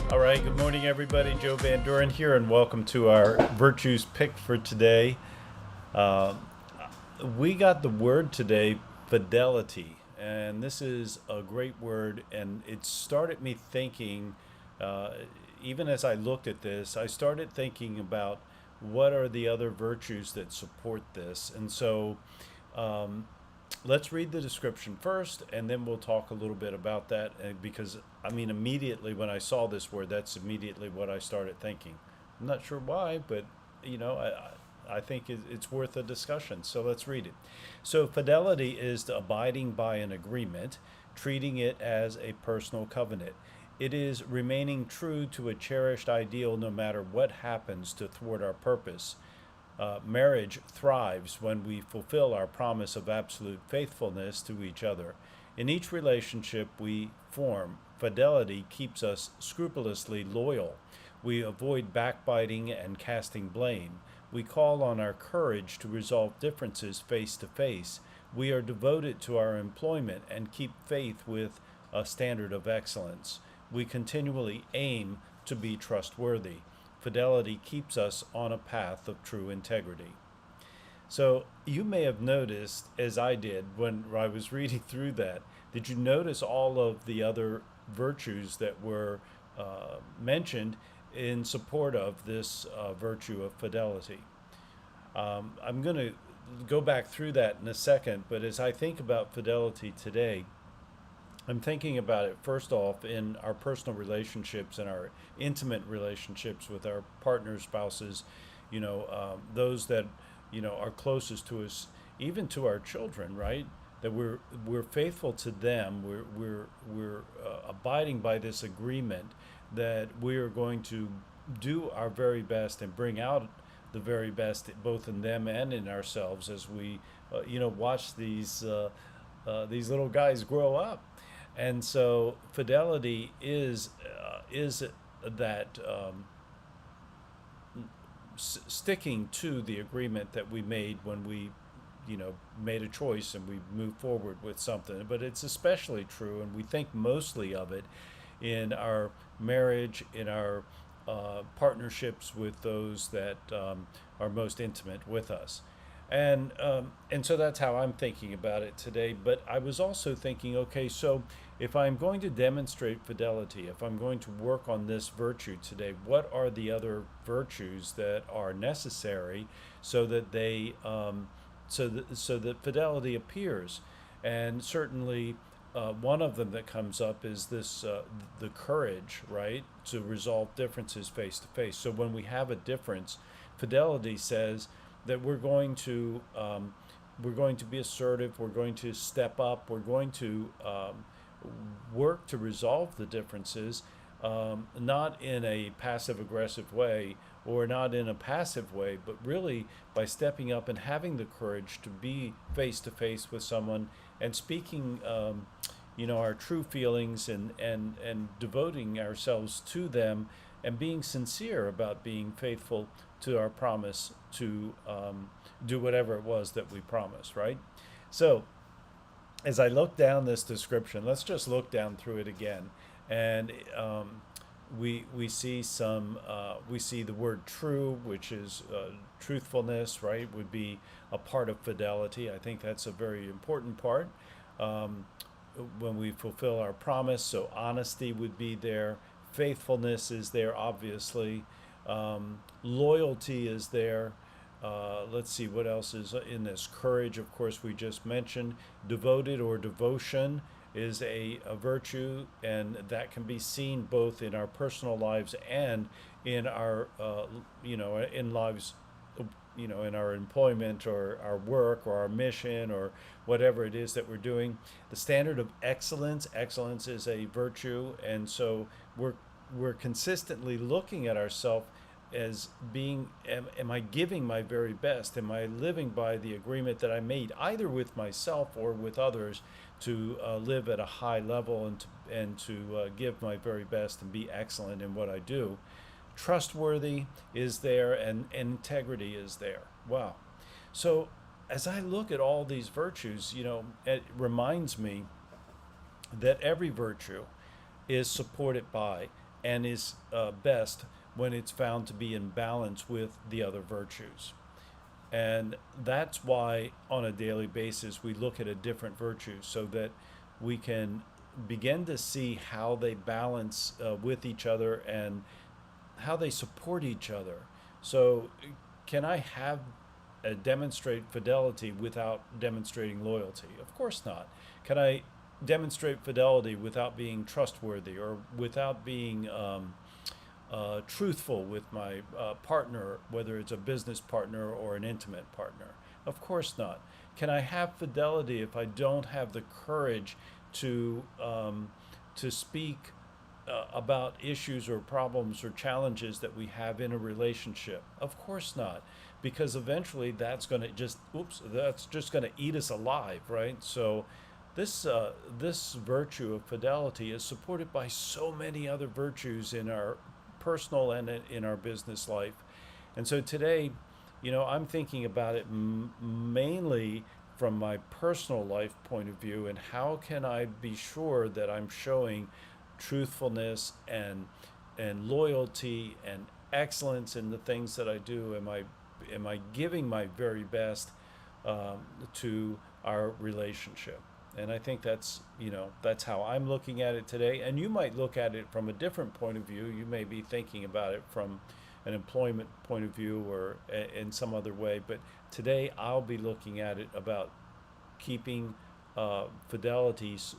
All right, good morning, everybody. Joe Van Duren here, and welcome to our virtues pick for today. Uh, we got the word today, fidelity, and this is a great word, and it started me thinking, uh, even as I looked at this, I started thinking about what are the other virtues that support this. And so um, let's read the description first, and then we'll talk a little bit about that. Because I mean, immediately when I saw this word, that's immediately what I started thinking. I'm not sure why, but you know, I think it's worth a discussion. So let's read it. So fidelity is the abiding by an agreement, treating it as a personal covenant. It is remaining true to a cherished ideal no matter what happens to thwart our purpose. Marriage thrives when we fulfill our promise of absolute faithfulness to each other. In each relationship we form, fidelity keeps us scrupulously loyal. We avoid backbiting and casting blame. We call on our courage to resolve differences face to face. We are devoted to our employment and keep faith with a standard of excellence. We continually aim to be trustworthy. Fidelity keeps us on a path of true integrity. So you may have noticed, as I did when I was reading through that, did you notice all of the other virtues that were mentioned in support of this virtue of fidelity? I'm going to go back through that in a second, but as I think about fidelity today, I'm thinking about it first off in our personal relationships and our intimate relationships with our partners, spouses, those that are closest to us, even to our children, right? That we're faithful to them. We're abiding by this agreement that we are going to do our very best and bring out the very best both in them and in ourselves as we watch these little guys grow up. And so fidelity is that sticking to the agreement that we made when we made a choice and we move forward with something. But it's especially true, and we think mostly of it in our marriage, in our partnerships with those that are most intimate with us. And so that's how I'm thinking about it today. But I was also thinking, okay, so if I'm going to demonstrate fidelity, if I'm going to work on this virtue today, what are the other virtues that are necessary so that so that fidelity appears? And certainly, one of them that comes up is this the courage, right, to resolve differences face to face. So when we have a difference, fidelity says that we're going to be assertive, we're going to step up, we're going to work to resolve the differences, not in a passive aggressive way or not in a passive way, but really by stepping up and having the courage to be face to face with someone and speaking our true feelings and devoting ourselves to them and being sincere about being faithful to our promise to do whatever it was that we promised, right? So as I look down this description, let's just look down through it again, and we see we see the word true, which is truthfulness, right? Would be a part of fidelity. I think that's a very important part. When we fulfill our promise, so honesty would be there, faithfulness is there, obviously, loyalty is there. Let's see what else is in this. Courage, of course, we just mentioned. Devoted or devotion is a virtue, and that can be seen both in our personal lives and in our, in lives, in our employment or our work or our mission or whatever it is that we're doing. The standard of excellence, excellence is a virtue, and so we're consistently looking at ourselves as being, am I giving my very best? Am I living by the agreement that I made either with myself or with others to live at a high level and to give my very best and be excellent in what I do? Trustworthy is there, and integrity is there. Wow. So as I look at all these virtues, it reminds me that every virtue is supported by and is best when it's found to be in balance with the other virtues. And that's why on a daily basis we look at a different virtue so that we can begin to see how they balance with each other and how they support each other. So, can I have demonstrate fidelity without demonstrating loyalty? Of course not. Can I demonstrate fidelity without being trustworthy or without being truthful with my partner, whether it's a business partner or an intimate partner? Of course not. Can I have fidelity if I don't have the courage to speak about issues or problems or challenges that we have in a relationship? Of course not, because eventually that's just going to eat us alive, right? So this virtue of fidelity is supported by so many other virtues in our personal and in our business life. And so today, I'm thinking about it mainly from my personal life point of view, and how can I be sure that I'm showing truthfulness and loyalty and excellence in the things that I do? Am I giving my very best to our relationship? And I think that's how I'm looking at it today. And you might look at it from a different point of view. You may be thinking about it from an employment point of view or in some other way. But today I'll be looking at it about keeping fidelities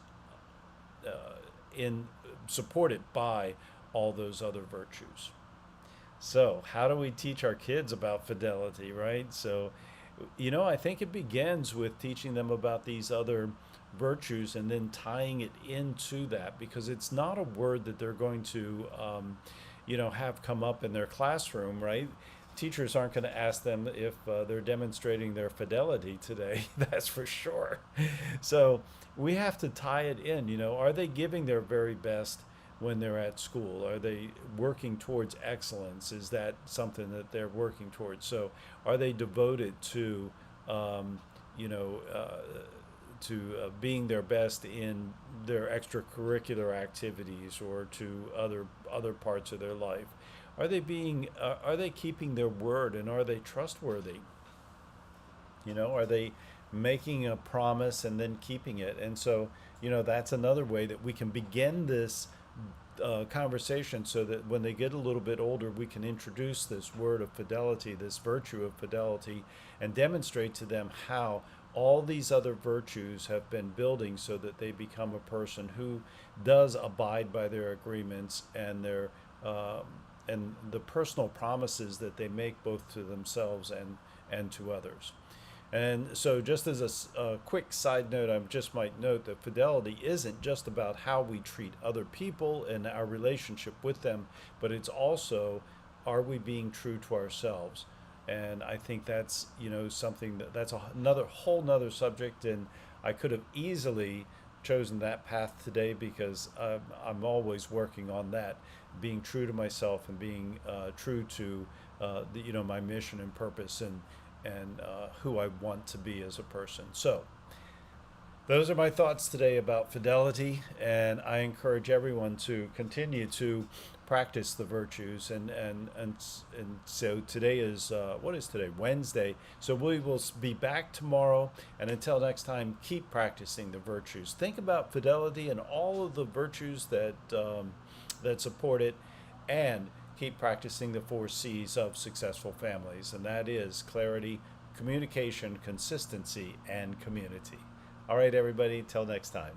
uh, in supported by all those other virtues. So, how do we teach our kids about fidelity, right? So, I think it begins with teaching them about these other virtues and then tying it into that, because it's not a word that they're going to, have come up in their classroom, right? Teachers aren't going to ask them if they're demonstrating their fidelity today, that's for sure. So, we have to tie it in. Are they giving their very best when they're at school? Are they working towards excellence? Is that something that they're working towards? So, are they devoted to, um, you know, uh, being their best in their extracurricular activities or to other parts of their life? Are they keeping their word, and are they trustworthy? Are they making a promise and then keeping it? And so, that's another way that we can begin this conversation, so that when they get a little bit older, we can introduce this word of fidelity, this virtue of fidelity, and demonstrate to them how all these other virtues have been building so that they become a person who does abide by their agreements and their um, and the personal promises that they make both to themselves and to others. And so, just as a quick side note, I just might note that fidelity isn't just about how we treat other people and our relationship with them, but it's also, are we being true to ourselves? And I think that's something that's another whole nother subject, and I could have easily chosen that path today, because I'm always working on that, being true to myself and being true to my mission and purpose, and who I want to be as a person. So, those are my thoughts today about fidelity, and I encourage everyone to continue to practice the virtues. And so today is what is today? Wednesday. So we will be back tomorrow, and until next time, keep practicing the virtues. Think about fidelity and all of the virtues that support it, and keep practicing the 4 C's of successful families, and that is clarity, communication, consistency, and community. All right, everybody, till next time.